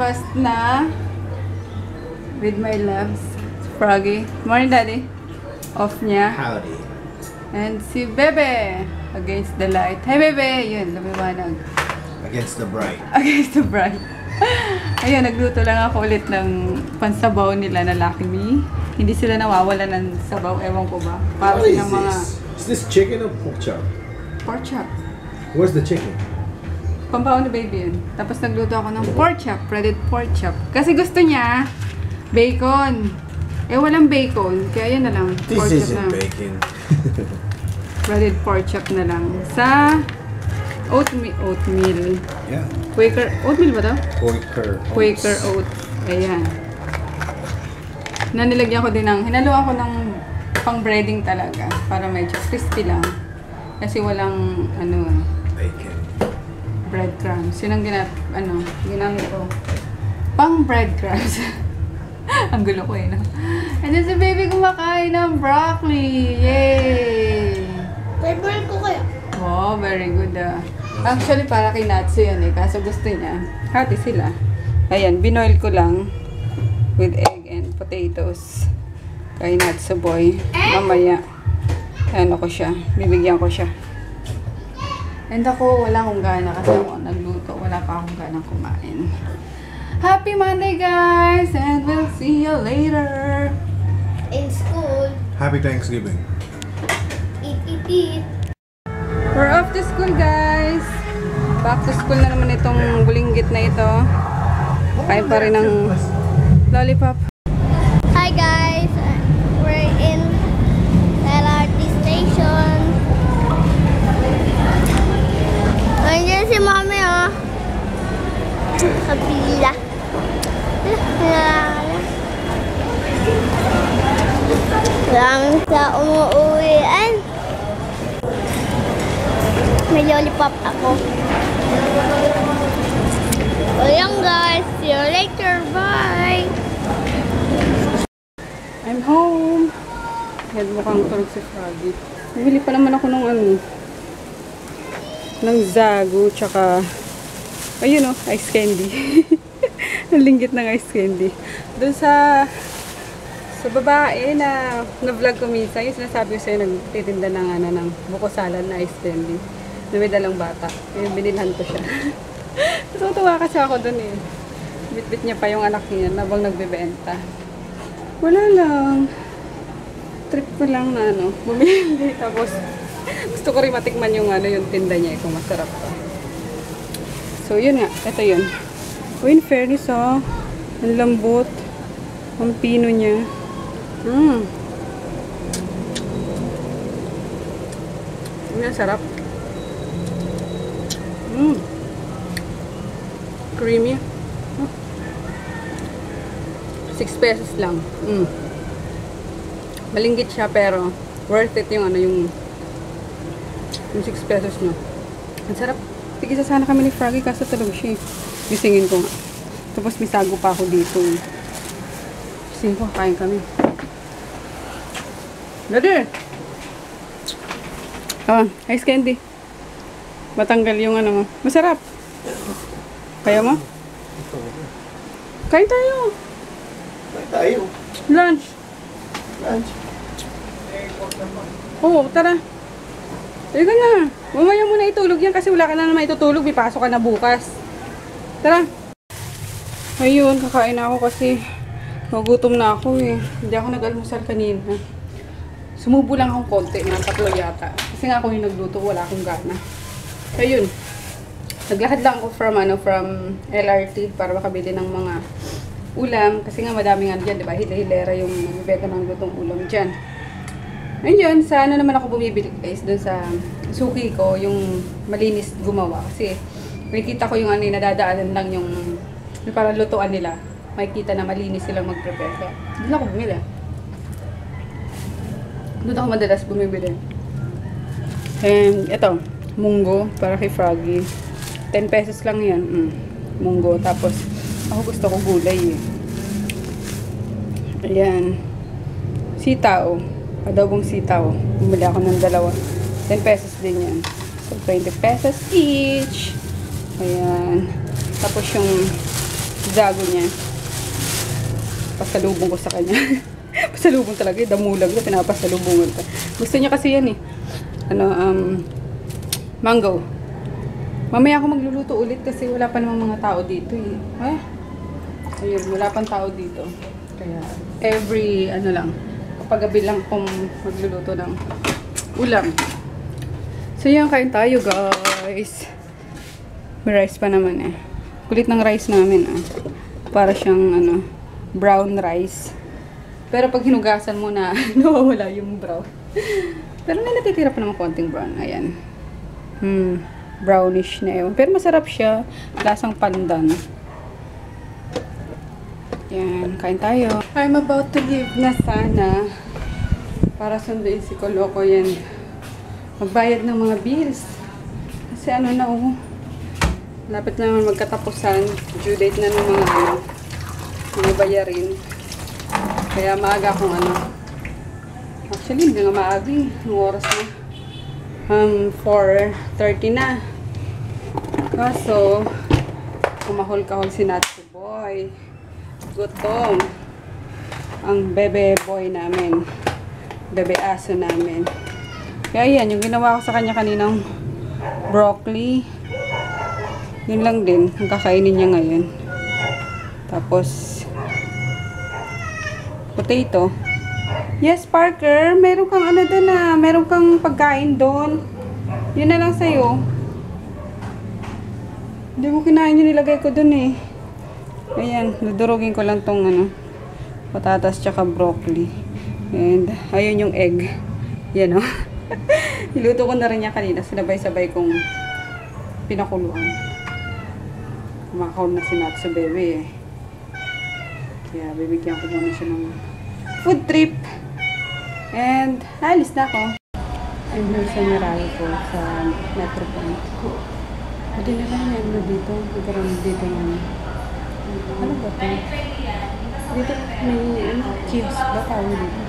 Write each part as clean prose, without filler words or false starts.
breakfast na with my loves. Froggy. Morning, Daddy. Off niya. Howdy. And si Bebe. Against the light. Hey, Bebe! Yun, lumiwanag. Against the bright. Against the bright. Ayun, nagluto lang ako ulit ng pansabaw nila na Lucky Me. Hindi sila nawawala ng sabaw. Ewan ko ba. Para What is ng mga... this? Is this chicken or pork chop? Pork chop. Where's the chicken? Pampaw na baby yun. Tapos nagluto ako ng pork chop. Breaded pork chop. Kasi gusto niya bacon. Eh, walang bacon. Kaya yun na lang. Pork This chop isn't na. bacon. Breaded pork chop na lang. Sa oatmeal. Yeah. Quaker. Oatmeal ba to? Quaker oat. Ayan. Nanilagyan ko din ng, hinaluan ko ng pang breading talaga. Para medyo crispy lang. Kasi walang, bacon. breadcrumbs. Yun ang ginamit ko. Pang breadcrumbs. Ang gulo ko eh, no? And then si baby kumakain ng broccoli. Yay! Favorite ko kaya. Oh, very good ah. Actually, para kay Natsu yan eh. Kaso gusto niya. Hati sila. Ayan, binoil ko lang with egg and potatoes. Kay Natsu boy. Mamaya. Ano ko siya. Bibigyan ko siya. And ako, wala akong gana kasi ako nagluto. Wala pa akong ganang kumain. Happy Monday, guys! And we'll see you later! In school, Happy Thanksgiving. eat. We're off to school, guys! Back to school na naman itong bulinggit na ito. Kain pa rin ng lollipop. Hi guys, we're in LRT station. Nandiyan si Mami oh. Kabila. Lang sa umuuwian. May lollipop ako. Ayan guys, see you later, bye! I'm home! Yan, mukhang tulog si Froggy. Bumili pa naman ako ng ng Zagu, tsaka ayun oh, ice candy. Ang linggit ng ice candy. Doon sa babae na vlog ko minsan, yung sinasabi ko sa'yo, nagtitinda ng buko salad na ice candy. Na may dalang bata. Yung binilhan ko siya. So, tuwa kasi ako dun eh. Bit-bit niya pa yung anak niya nabang nagbebenta. Wala lang. Trip ko lang na bumili. Tapos, gusto ko rin matikman yung yung tinda niya kung masarap pa. So, yun nga. Ito yun. Oh, in fairness ang lambot. Ang pino niya. Ang sarap. Creamy. 6 pesos lang. Malinggit siya pero worth it yung yung 6 pesos no. Ang sarap. Tigisa sana kami ni Froggy kaso tulog siya. Gisingin ko nga. Tapos may sago pa ako dito. Gisingin ko, kain kami. Brother! Ice candy. Matanggal yung mo. Masarap. Kaya mo? Kain tayo. Kain tayo. Lunch. Oo, tara. Halika na. Mamaya mo na itulog yan kasi wala ka na naman itutulog. May pasok ka na bukas. Tara. Ayun, kakain na ako kasi nagutom na ako eh. Hindi ako nag-almusal kanina. Sumubo lang akong konti. Tatlo yata. Kasi nga ako yung nagluto. Wala akong gana. Ayun. Naglakad lang ako from LRT para makabili ng mga ulam. Kasi nga madami nga dyan, di ba? Hila-hilera yung nagbibenta ng lutong ulam dyan. Ayun, sa naman ako bumibili guys, dun sa suki ko, yung malinis gumawa. Kasi makikita ko yung nadadaanan lang yung parang lutuan nila. Makikita na malinis silang mag-prepare. Kaya doon ako bumili. Doon ako madalas bumibili. And ito, munggo para kay Froggy. 10 pesos lang yan. Munggo. Tapos, ako gusto ko gulay eh. Ayan. Sitaw. Adobong sitaw. Bumili ako ng dalawa. 10 pesos din yan. So, 20 pesos each. Ayan. Tapos yung gago niya. Pasalubong ko sa kanya. Pasalubong talaga, damulag na, pinapasalubungan ko. Gusto niya kasi yan eh. Mango. Mamaya ako magluluto ulit kasi wala pa namang mga tao dito eh. Ayun, wala pang tao dito. Kaya, every, kapag gabi lang akong magluluto ng ulam. So, yun, kain tayo, guys. May rice pa naman eh. Kulit ng rice namin, Para siyang, brown rice. Pero pag hinugasan mo na, nawawala yung brown. Pero may natitira pa naman konting brown. Ayan. Brownish na yun. Pero masarap siya. Lasang pandan. Yan, kain tayo. I'm about to leave na sana. Para sunduin si Koloko yan. Magbayad ng mga bills. Kasi lapit naman magkatapusan. Due date na ng mga bayarin. Kaya maaga akong actually, hindi nga maaga eh. Ang oras na. 4:30 na. Kaso, kumahol-kahol si Natsu Boy. Gutom. Ang bebe boy namin. Bebe aso namin. Kaya yan, yung ginawa ko sa kanya kaninang broccoli. Yun lang din. Ang kakainin niya ngayon. Tapos, potato. Yes, Parker. Meron kang doon meron kang pagkain doon. Yun na lang sa'yo. Hindi mo kinain yung nilagay ko doon eh. Ayan, dudurugin ko lang tong patatas tsaka broccoli. And, ayun yung egg. Yan Niluto ko na rin niya kanina. Sinabay-sabay kong pinakuluan. Kumakahol na si Natsu Bebe eh. Kaya bibigyan ko muna siya ng food trip. And, alis na ako. I'm here sa Meralco, sa Metro Point. Hindi na lang meron dito. Nagkaroon dito ano ba ito? Dito may kiosk ba tawag dito?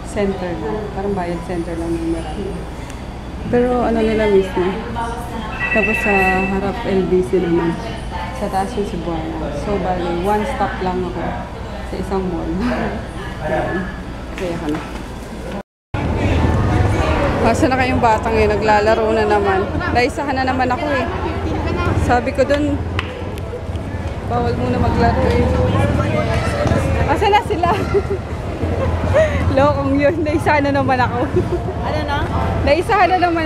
Center lang. Parang bayad center lang ng Meralco. Pero nila mismo. Tapos sa harap LBC naman. Sa taas yung Cebuana. So, bali, one stop lang ako sa isang mall. Kaya ka na. Asa na kayong batang eh, naglalaro na naman. Naisahan na naman ako eh. Sabi ko dun, bawal muna maglaro eh. Asa na sila? Lokong yun, naisahan na naman ako. Ano na? Naisahan na naman.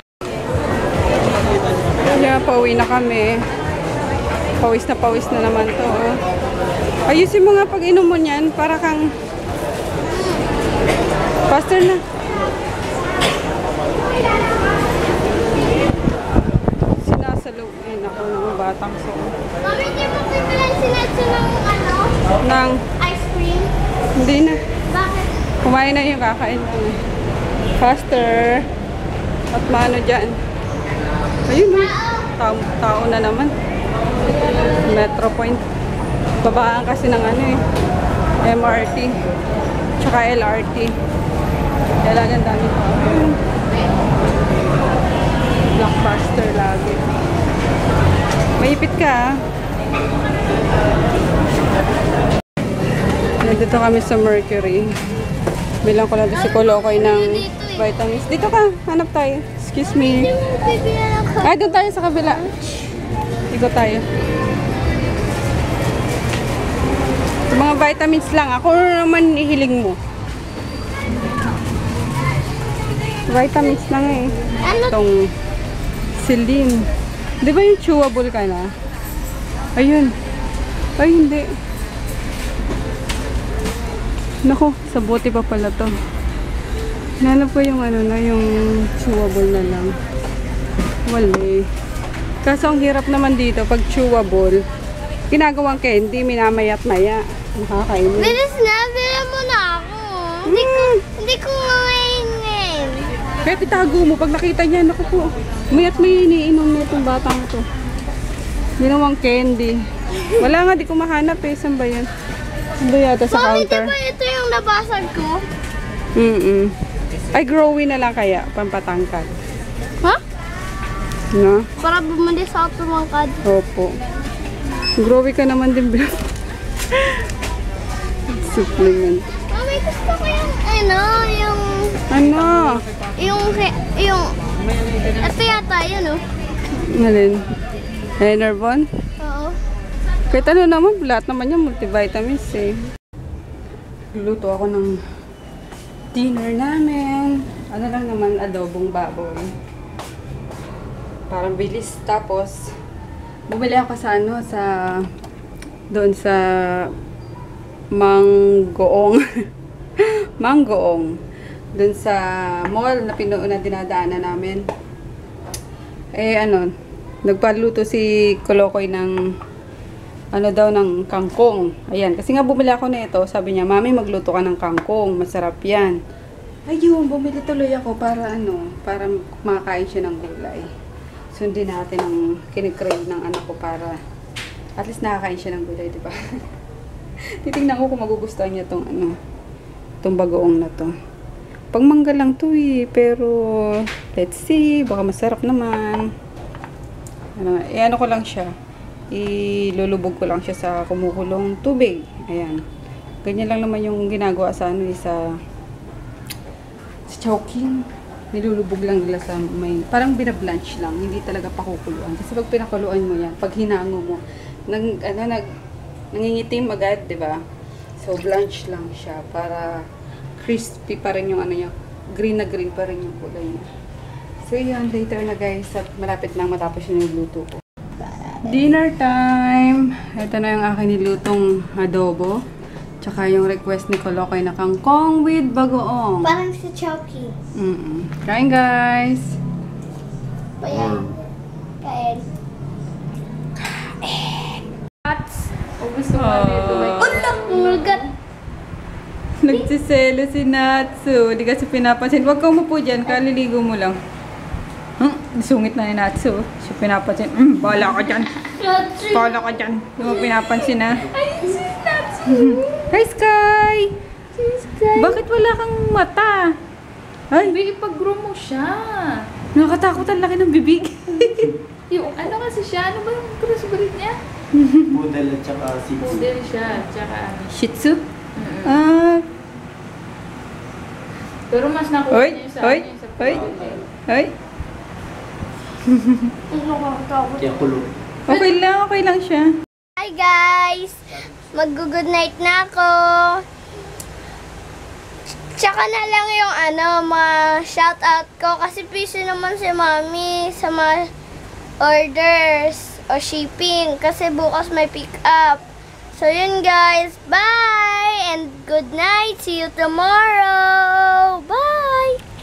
Kaya pauwi na kami. Pawis na naman to. Ayusin mo nga pag inom mo niyan para kang faster na. Sinasaluin ako ng batang so. Mami, di mo pipilan sinatso ng ice cream? Hindi na. Bakit? Kumain na yung kakain na. Faster. At maano dyan. Ayun na. Tao na naman. Metro Point. Babaan kasi ng MRT. Tsaka LRT. Kaya lang ang dami tao. Blockbuster lagi. Maipit ka Nandito kami sa Mercury. Bilang ko lang si Kolokoy ng vitamins. Dito ka, hanap tayo. Excuse me. Ay, doon tayo sa kabila. Ikot tayo. Sa mga vitamins lang. Ako naman ihiling mo. Vitamins lang eh. Itong Celine. Di ba yung chewable ka na? Ayun. Ay, hindi. Nako, sa bote pa pala to. Nanap ko yung yung chewable na lang. Wala eh. Kaso ang hirap naman dito, pag chewable, ginagawang candy, minamayat-maya. Nakakainin. Bilis na, bila mo na ako. Hindi ko ngayon. Kaya itago mo, pag nakita niya, naku po, mayat may iniinom na itong batang ito. Ginawang candy. Wala nga, di ko mahanap eh. Saan ba yan? Saan ba yata sa Mami, counter? di ba ito yung nabasag ko? Ay, growy na lang kaya, pampatangkad. Ha? No? Para bumili sa tumangkad. Opo. Growy ka naman din, bro. Supplement. Mami, gusto ko yung, ano, Ano? ito yata yun, oh. Alin? Enervon? Oo. Kahit ano naman, lahat naman yung multivitamins eh. Luto ako ng dinner namin. Ano lang naman, adobong baboy. Parang bilis. Tapos, bumili ako sa ano, doon sa Manggoong. Manggoong. Doon sa mall na na dinadaanan namin. Eh ano, nagpaluto si Kolokoy ng ano daw ng kangkong. Ayan, kasi nga bumili ako nito, sabi niya, "Mami, magluto ka ng kangkong, masarap 'yan." Ayun, bumili tuloy ako para makakain siya ng gulay. Sundin natin ang kinikrave ng anak ko para at least nakakain siya ng gulay, di ba? Titingnan ko kung magugustuhan niya tong bagoong na to. Pangmangga lang to eh, pero let's see, baka masarap naman. Ano ko lang siya. Ilulubog ko lang siya sa kumukulong tubig. Ayan. Ganyan lang naman yung ginagawa sa sa Chowking. Nilulubog lang nila sa parang binablanch lang, hindi talaga pakukuluan. Kasi pag pinakuluan mo yan, pag hinango mo, nangingitim agad, 'di ba? So blanch lang siya para crispy pa rin yung niya, green na green pa rin yung kulay niya. So yun, later na guys, at malapit na matapos yung luto ko. Dinner time! Ito na yung aking nilutong adobo. Tsaka yung request ni Kolokoy na kangkong with bagoong. Parang sa Chowking. Kain guys! Ayan. Kain. O gusto ka nito? Mulgat. Nagsiselo si Natsu. Hindi kasi pinapansin. Huwag kang umupo dyan. Kaliligo mo lang. Sungit na ni Natsu. Siya pinapansin. Bala ka dyan. Bala ka dyan. Hindi mo pinapansin na. Ay, si Natsu. Hi, Sky! Bakit wala kang mata? Ay, Baby, ipag-grow mo siya. nakakatakot ang laki ng bibig. Yung ano kasi siya, ano ba yung crossbreed niya? Poodle at saka Shih Tzu. Poodle siya, tsaka ano. Shih Tzu? Ah, Pero mas nakuha Hoy, niya sa hoy, ano yung sa hoy. poodle. ay. Kaya kulo. Okay lang siya. Hi guys! Mag-good night na ako. Tsaka na lang yung mga shoutout ko kasi busy naman si Mami sa mga orders o shipping kasi bukas may pick up. So yun guys, bye and good night. See you tomorrow. Bye!